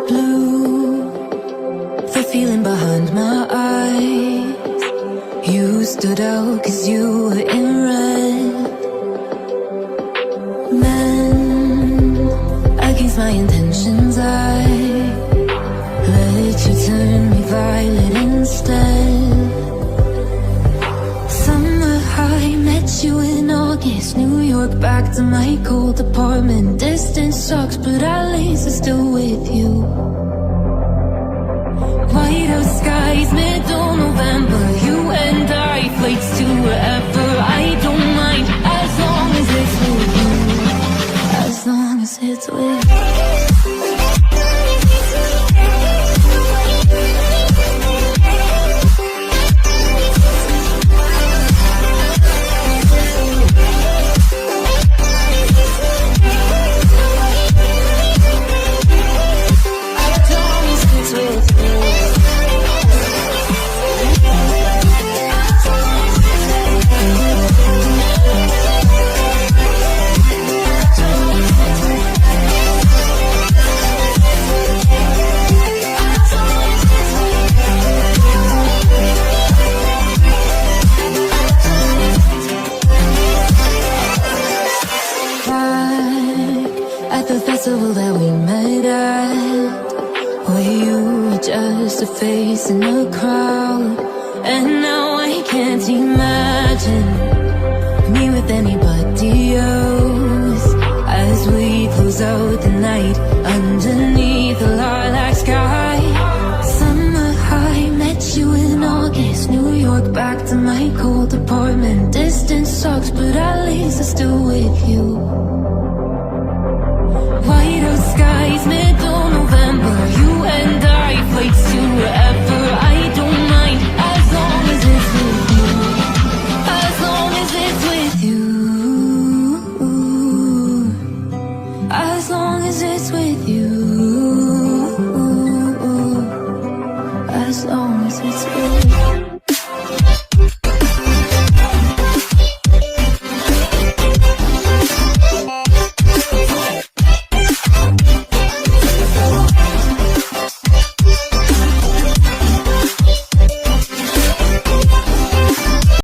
Blue, the feeling behind my eyes. You stood out 'cause you were in red. Men, against my intentions, I let you turn me violet instead. Summer high, met you in August. New York, back to my cold apartment. Distance sucks, but at least I'm still with you. White out skies, middle November. You and I, flights to wherever. I don't mind, as long as it's with you. As long as it's with you. At the festival that we met at, where you were just a face in the crowd. And now I can't imagine me with anybody else. As we close out the night underneath the lilac sky. Summer high, met you in August. New York, back to my cold apartment. Distance sucks, but at least I'm still with you. White out skies, middle November. You and I, flights to wherever. I don't mind, as long as it's with you. As long as it's with you. As long as it's with you. As long as it's with you.